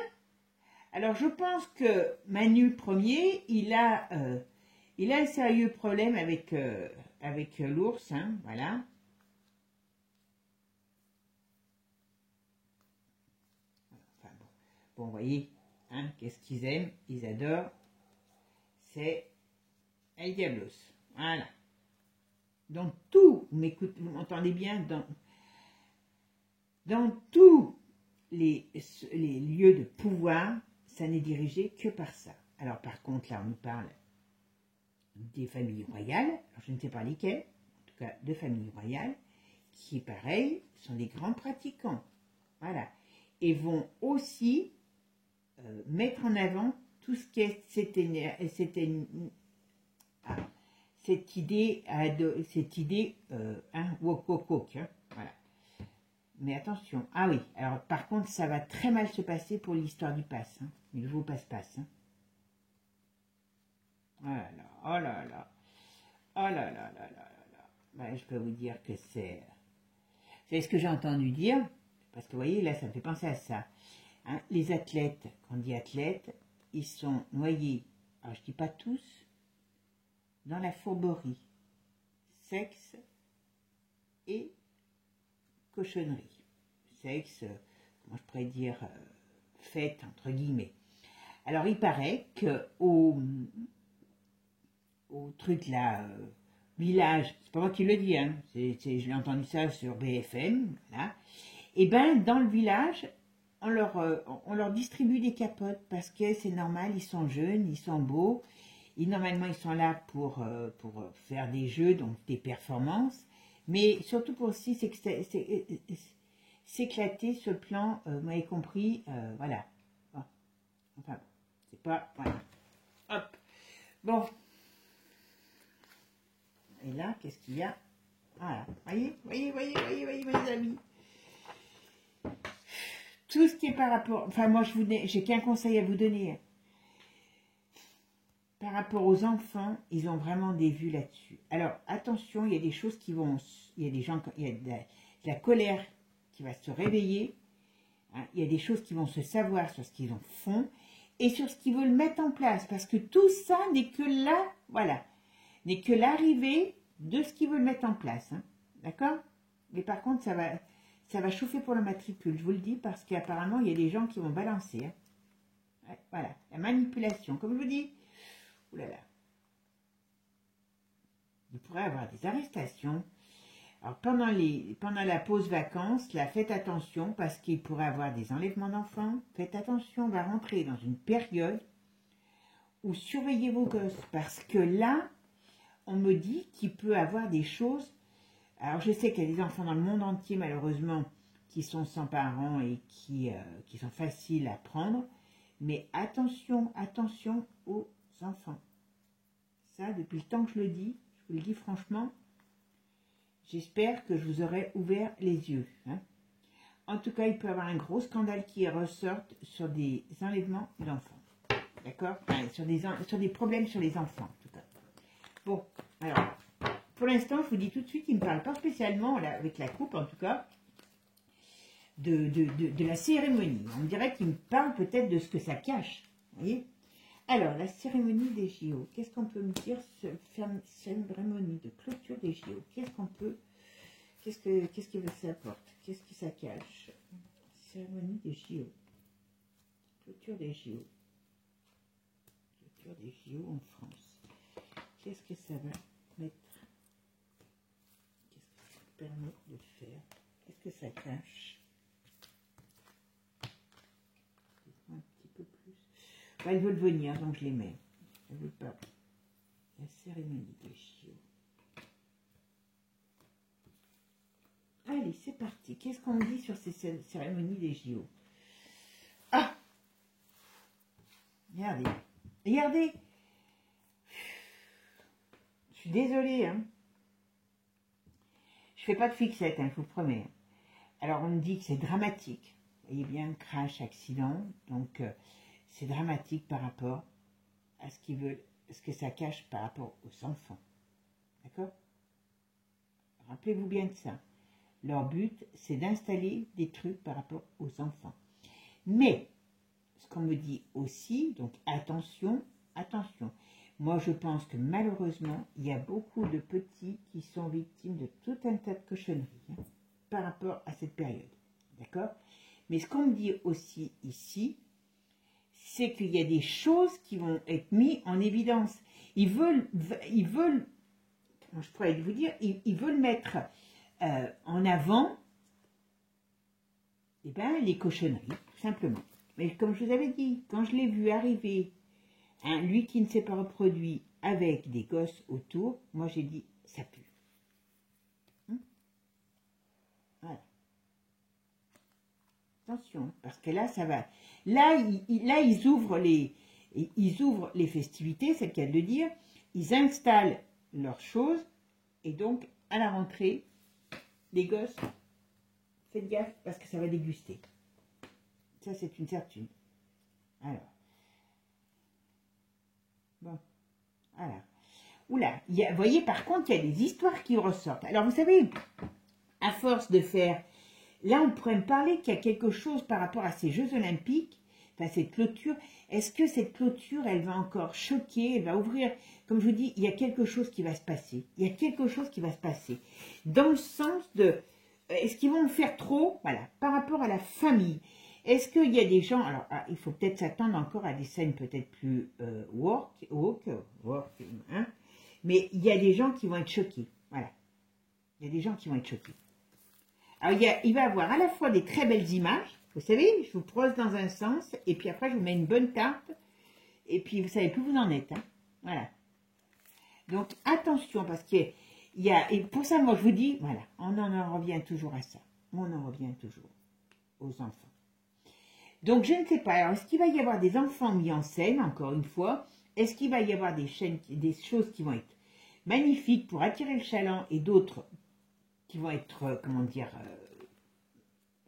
Alors je pense que Manu Premier, il a un sérieux problème avec l'ours, hein, voilà. Enfin, bon, vous voyez, hein, qu'est-ce qu'ils aiment? Ils adorent. C'est El Diablos. Voilà. Dans tout, vous m'entendez bien, dans tous les lieux de pouvoir, ça n'est dirigé que par ça. Alors par contre, là, on nous parle des familles royales, alors je ne sais pas lesquelles, en tout cas de familles royales, qui, pareil, sont des grands pratiquants. Voilà. Et vont aussi mettre en avant tout ce qui est cette idée woke, hein, voilà. Mais attention, ah oui, alors par contre, ça va très mal se passer pour l'histoire du pass, hein, le nouveau passe-passe. Hein. Oh là là, oh là là, oh là là là là là. Ben, je peux vous dire que c'est ce que j'ai entendu dire, parce que vous voyez, là, ça me fait penser à ça. Hein, les athlètes, quand on dit athlètes, ils sont noyés, alors je dis pas tous, dans la fourberie, sexe et cochonnerie. Sexe, comment je pourrais dire, fête, entre guillemets. Alors, il paraît que au truc là, village, c'est pas moi qui le dis, hein, je l'ai entendu ça sur BFM, là, et ben dans le village, on leur distribue des capotes parce que c'est normal, ils sont jeunes, ils sont beaux, et normalement ils sont là pour faire des jeux, donc des performances, mais surtout pour aussi s'éclater ce plan, vous m'avez compris, voilà. Bon. Enfin, c'est pas, voilà. Hop. Bon. Et là, qu'est-ce qu'il y a? Voilà. Voyez, mes amis. Tout ce qui est par rapport... Enfin, moi, j'ai qu'un conseil à vous donner. Par rapport aux enfants, ils ont vraiment des vues là-dessus. Alors, attention, il y a des choses qui vont... Il y a des gens... Il y a de la colère qui va se réveiller. Hein, il y a des choses qui vont se savoir sur ce qu'ils en font et sur ce qu'ils veulent mettre en place. Parce que tout ça n'est que là... Voilà. N'est que l'arrivée de ce qu'ils veulent mettre en place. Hein. D'accord? Mais par contre, ça va chauffer pour le matricule, je vous le dis, parce qu'apparemment, il y a des gens qui vont balancer. Hein. Ouais, voilà, la manipulation, comme je vous dis. Ouh là là. Il pourrait y avoir des arrestations. Alors, pendant la pause vacances, là, faites attention, parce qu'il pourrait y avoir des enlèvements d'enfants. Faites attention, on va rentrer dans une période où surveillez vos gosses, parce que là, on me dit qu'il peut avoir des choses. Alors, je sais qu'il y a des enfants dans le monde entier, malheureusement, qui sont sans parents et qui sont faciles à prendre. Mais attention, attention aux enfants. Ça, depuis le temps que je le dis, je vous le dis franchement, j'espère que je vous aurai ouvert les yeux. Hein. En tout cas, il peut y avoir un gros scandale qui ressorte sur des enlèvements d'enfants. D'accord, enfin, sur des problèmes sur les enfants, en tout cas. Bon, alors, pour l'instant, je vous dis tout de suite, il ne me parle pas spécialement, là, avec la coupe en tout cas, de la cérémonie. On dirait qu'il me parle peut-être de ce que ça cache. Vous voyez? Alors, la cérémonie des JO. Qu'est-ce qu'on peut me dire? Cérémonie de clôture des JO. Qu'est-ce qu'on peut... Qu'est-ce que ça apporte? Qu'est-ce que ça cache? Cérémonie des JO. Clôture des JO. Clôture des JO en France. Qu'est-ce que ça va mettre? Qu'est-ce que ça permet de faire? Qu'est-ce que ça cache? Un petit peu plus. Bah, ils veulent venir, donc je les mets. Ils ne veulent pas. La cérémonie des JO. Allez, c'est parti. Qu'est-ce qu'on dit sur ces cérémonies des JO? Ah! Regardez. Regardez. Je suis désolée, hein. Je fais pas de fixette, hein, je vous promets. Alors, on me dit que c'est dramatique. Vous voyez bien, crash, accident. Donc, c'est dramatique par rapport à ce qu'ils veulent, ce que ça cache par rapport aux enfants. D'accord? Rappelez-vous bien de ça. Leur but, c'est d'installer des trucs par rapport aux enfants. Mais, ce qu'on me dit aussi, donc attention, attention. Moi, je pense que malheureusement, il y a beaucoup de petits qui sont victimes de tout un tas de cochonneries par rapport à cette période. D'accord? Mais ce qu'on me dit aussi ici, c'est qu'il y a des choses qui vont être mises en évidence. Ils veulent, comment je pourrais vous dire, ils veulent mettre en avant les cochonneries, tout simplement. Mais comme je vous avais dit, quand je l'ai vu arriver, hein, lui qui ne s'est pas reproduit avec des gosses autour, moi j'ai dit, ça pue. Voilà. Attention, parce que là, ça va. Là, ils ouvrent les festivités, c'est le cas de le dire. Ils installent leurs choses, et donc, à la rentrée, les gosses, faites gaffe, parce que ça va déguster. Ça, c'est une certitude. Alors. Bon. Voilà. Oula, vous voyez, par contre, il y a des histoires qui ressortent. Alors, vous savez, à force de faire... Là, on pourrait me parler qu'il y a quelque chose par rapport à ces Jeux Olympiques, enfin, cette clôture. Est-ce que cette clôture, elle va encore choquer, elle va ouvrir... Comme je vous dis, il y a quelque chose qui va se passer. Il y a quelque chose qui va se passer. Dans le sens de... Est-ce qu'ils vont faire trop? Voilà, par rapport à la famille. Est-ce qu'il y a des gens... Alors, il faut peut-être s'attendre encore à des scènes peut-être plus woke, hein, mais il y a des gens qui vont être choqués. Voilà. Il y a des gens qui vont être choqués. Alors, il va y avoir à la fois des très belles images. Vous savez, je vous prose dans un sens, et puis après, je vous mets une bonne tarte, et puis vous savez plus où vous en êtes. Hein. Voilà. Donc, attention, parce qu'il y a... Et pour ça, moi, je vous dis, voilà, on en revient toujours à ça. On en revient toujours aux enfants. Donc, je ne sais pas. Alors, est-ce qu'il va y avoir des enfants mis en scène, encore une fois? Est-ce qu'il va y avoir des choses qui vont être magnifiques pour attirer le chaland et d'autres qui vont être, comment dire,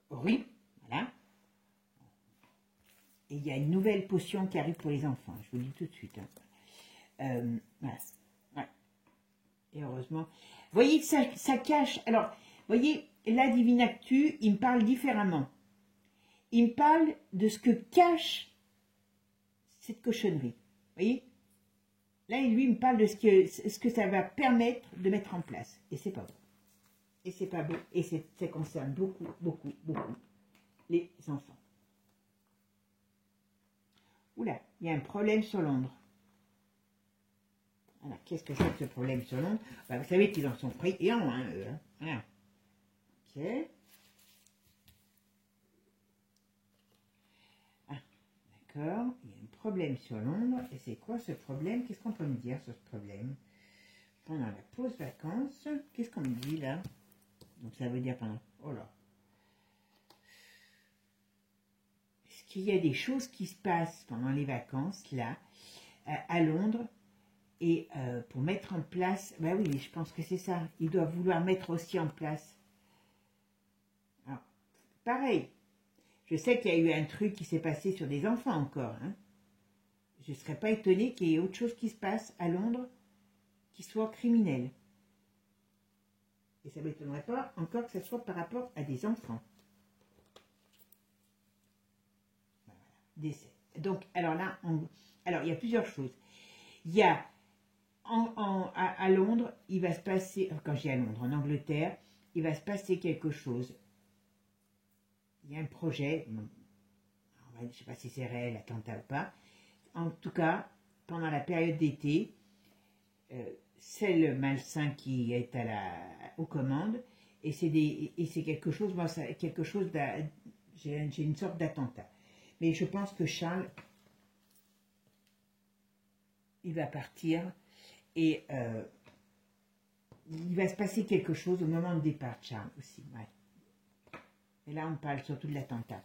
horribles? Voilà. Et il y a une nouvelle potion qui arrive pour les enfants. Je vous le dis tout de suite. Hein. Voilà. Ouais. Et heureusement. Vous voyez que ça cache. Alors, vous voyez, la Divine Actu, il me parle différemment. Il me parle de ce que cache cette cochonnerie. Vous voyez? Là, lui, il me parle de ce que ça va permettre de mettre en place. Et c'est pas beau. Et c'est pas beau. Et ça concerne beaucoup, beaucoup, beaucoup les enfants. Oula, il y a un problème sur Londres. Alors, qu'est-ce que c'est que ce problème sur Londres? Bah, vous savez qu'ils en sont friands, hein, eux. Hein. Voilà. Ok. D'accord, il y a un problème sur Londres. Et c'est quoi ce problème? Qu'est-ce qu'on peut me dire sur ce problème? Pendant la pause vacances, qu'est-ce qu'on me dit là? Donc ça veut dire pendant... Oh là. Est-ce qu'il y a des choses qui se passent pendant les vacances, là, à Londres, et pour mettre en place... Ben oui, je pense que c'est ça. Ils doivent vouloir mettre aussi en place. Alors, pareil. Je sais qu'il y a eu un truc qui s'est passé sur des enfants encore. Hein. Je ne serais pas étonnée qu'il y ait autre chose qui se passe à Londres qui soit criminel. Et ça ne m'étonnerait pas encore que ce soit par rapport à des enfants. Voilà. Décès. Donc, alors là, alors il y a plusieurs choses. Il y a à Londres, il va se passer, quand j'ai à Londres, en Angleterre, il va se passer quelque chose. Il y a un projet, je ne sais pas si c'est réel, attentat ou pas. En tout cas, pendant la période d'été, c'est le malsain qui est aux commandes, et c'est quelque chose, moi, quelque chose j'ai une sorte d'attentat. Mais je pense que Charles, il va partir, et il va se passer quelque chose au moment de départ de Charles aussi. Ouais. Et là, on parle surtout de l'attentat.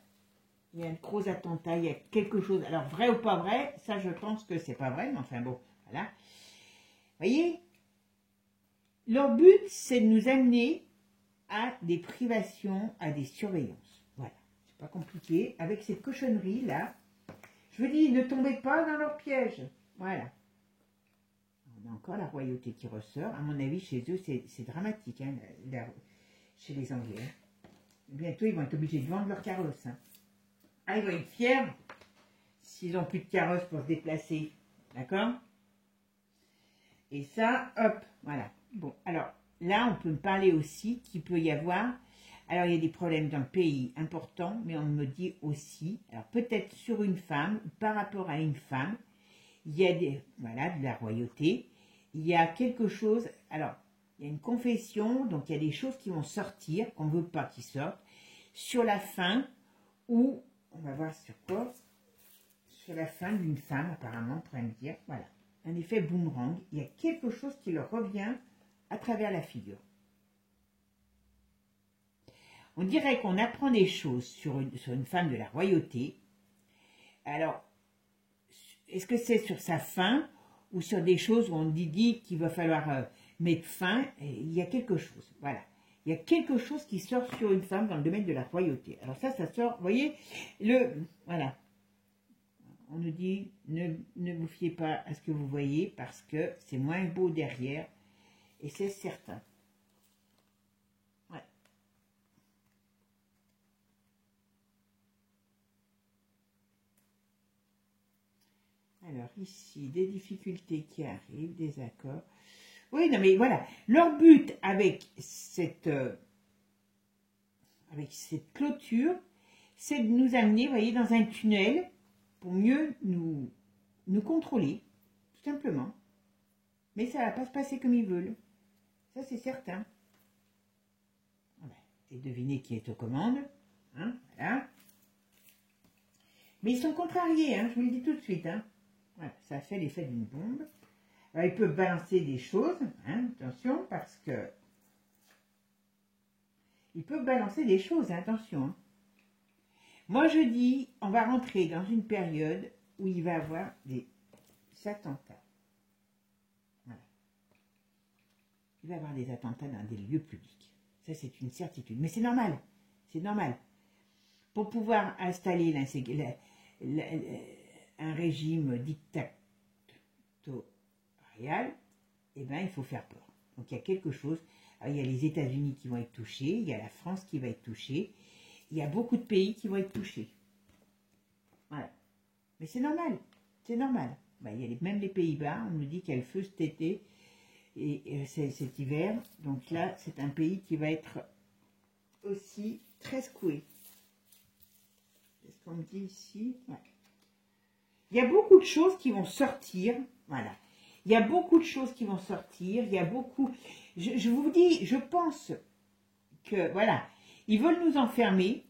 Il y a un gros attentat, il y a quelque chose. Alors, vrai ou pas vrai, ça, je pense que c'est pas vrai, mais enfin bon, voilà. Vous voyez, leur but, c'est de nous amener à des privations, à des surveillances. Voilà, c'est pas compliqué. Avec cette cochonnerie-là, je vous dis, ne tombez pas dans leur piège. Voilà. On a encore la royauté qui ressort. À mon avis, chez eux, c'est dramatique, hein, chez les Anglais. Hein. Bientôt, ils vont être obligés de vendre leur carrosse. Hein. Ah, ils vont être fiers s'ils n'ont plus de carrosse pour se déplacer. D'accord? Et ça, hop, voilà. Bon, alors, là, on peut me parler aussi qu'il peut y avoir... Alors, il y a des problèmes dans le pays importants, mais on me dit aussi... Alors, peut-être sur une femme, par rapport à une femme, il y a de la royauté. Il y a quelque chose... Alors, il y a une confession, donc il y a des choses qui vont sortir, qu'on ne veut pas qu'ils sortent, sur la fin, ou... On va voir sur quoi. Sur la fin d'une femme, apparemment, on pourrait me dire, voilà. Un effet boomerang. Il y a quelque chose qui leur revient à travers la figure. On dirait qu'on apprend des choses sur une femme de la royauté. Alors, est-ce que c'est sur sa fin ou sur des choses où on dit qu'il va falloir mettre fin? Il y a quelque chose, voilà. Il y a quelque chose qui sort sur une femme dans le domaine de la royauté. Alors ça sort, vous voyez, voilà. On nous dit, ne vous fiez pas à ce que vous voyez parce que c'est moins beau derrière. Et c'est certain. Ouais. Alors ici, des difficultés qui arrivent, des accords. Oui, non mais voilà. Leur but avec cette clôture, c'est de nous amener, vous voyez, dans un tunnel pour mieux nous contrôler, tout simplement. Mais ça ne va pas se passer comme ils veulent. Ça, c'est certain. Et devinez qui est aux commandes. Hein, voilà. Mais ils sont contrariés, hein, je vous le dis tout de suite. Hein. Voilà, ça fait l'effet d'une bombe. Alors, ils peuvent balancer des choses. Hein, attention, parce que... Ils peuvent balancer des choses, hein, attention. Hein. Moi, je dis, on va rentrer dans une période où il va y avoir des attentats. Voilà. Il va y avoir des attentats dans des lieux publics. Ça, c'est une certitude. Mais c'est normal. C'est normal. Pour pouvoir installer un régime dictatorial, eh ben, il faut faire peur. Donc, il y a quelque chose. Alors, il y a les États-Unis qui vont être touchés. Il y a la France qui va être touchée. Il y a beaucoup de pays qui vont être touchés. Voilà. Mais c'est normal. C'est normal. Ben, il y a même les Pays-Bas. On nous dit qu'il y a le feu cet été et cet hiver. Donc là, c'est un pays qui va être aussi très secoué. C'est ce qu'on me dit ici. Ouais. Il y a beaucoup de choses qui vont sortir. Voilà. Il y a beaucoup de choses qui vont sortir. Il y a beaucoup... Je vous dis, je pense que, voilà, ils veulent nous enfermer,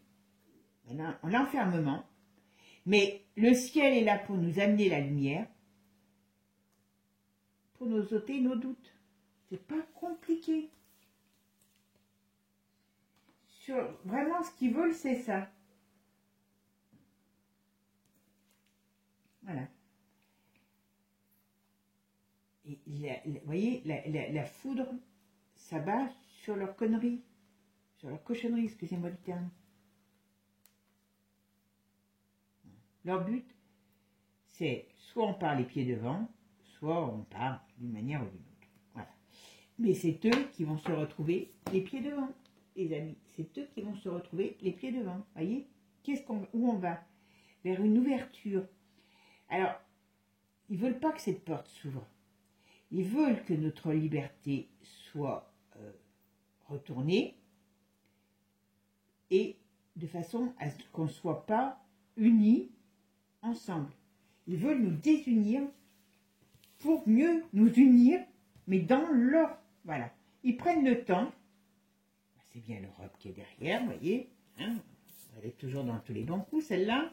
en l'enfermement, mais le ciel est là pour nous amener la lumière, pour nous ôter nos doutes. C'est pas compliqué. Vraiment, ce qu'ils veulent, c'est ça. Voilà. Et vous voyez, la foudre s'abat sur leur connerie, sur leur cochonnerie, excusez-moi du terme. Leur but, c'est soit on part les pieds devant, soit on part d'une manière ou d'une autre. Voilà. Mais c'est eux qui vont se retrouver les pieds devant, les amis. C'est eux qui vont se retrouver les pieds devant. Voyez, où on va? Vers une ouverture. Alors, ils veulent pas que cette porte s'ouvre. Ils veulent que notre liberté soit retournée et de façon à ce qu'on ne soit pas unis ensemble. Ils veulent nous désunir pour mieux nous unir, mais dans leur... Voilà. Ils prennent le temps. C'est bien l'Europe qui est derrière, vous voyez. Hein, elle est toujours dans tous les bons coups, celle-là.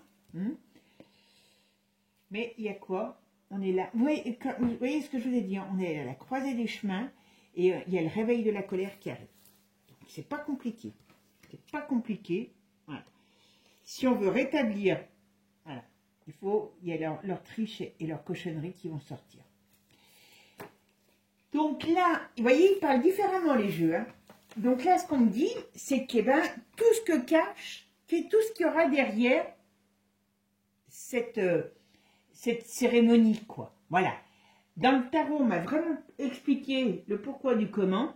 Mais il y a quoi? On est là. Vous voyez ce que je vous ai dit, on est à la croisée des chemins et il y a le réveil de la colère qui arrive. C'est pas compliqué. C'est pas compliqué. Voilà. Si on veut rétablir, voilà, il y a leur triche et leur cochonnerie qui vont sortir. Donc là, vous voyez, ils parlent différemment les jeux. Hein. Donc là, ce qu'on me dit, c'est que tout ce que cache, tout ce qu'il y aura derrière cette cérémonie, quoi. Voilà. Dans le tarot, on m'a vraiment expliqué le pourquoi du comment.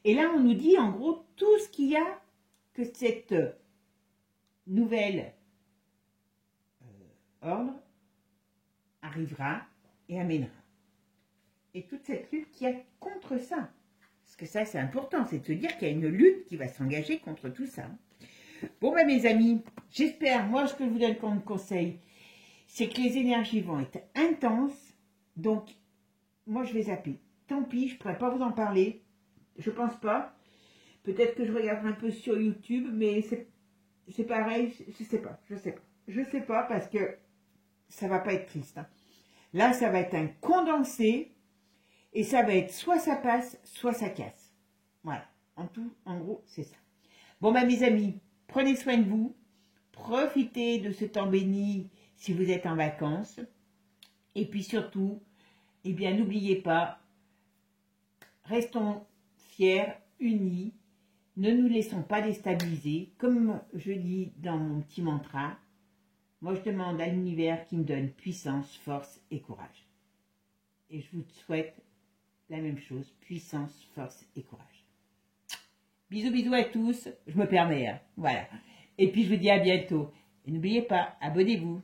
Et là, on nous dit, en gros, tout ce qu'il y a que cette nouvelle ordre arrivera et amènera. Et toute cette lutte qu'il y a contre ça. Parce que ça, c'est important, c'est de se dire qu'il y a une lutte qui va s'engager contre tout ça. Bon, ben, mes amis, j'espère, moi, ce que je vous donne comme conseil, c'est que les énergies vont être intenses. Donc, moi, je vais zapper. Tant pis, je ne pourrais pas vous en parler. Je pense pas. Peut-être que je regarderai un peu sur YouTube, mais c'est pareil, je sais pas parce que ça va pas être triste. Hein. Là, ça va être un condensé et ça va être soit ça passe, soit ça casse. Voilà. En gros, c'est ça. Bon, bah, mes amis, prenez soin de vous. Profitez de ce temps béni si vous êtes en vacances. Et puis surtout, eh bien, n'oubliez pas, restons fiers, unis. Ne nous laissons pas déstabiliser. Comme je dis dans mon petit mantra, moi je demande à l'univers qui me donne puissance, force et courage. Et je vous souhaite la même chose, puissance, force et courage. Bisous, bisous à tous. Je me permets, hein. Voilà. Et puis je vous dis à bientôt. Et n'oubliez pas, abonnez-vous.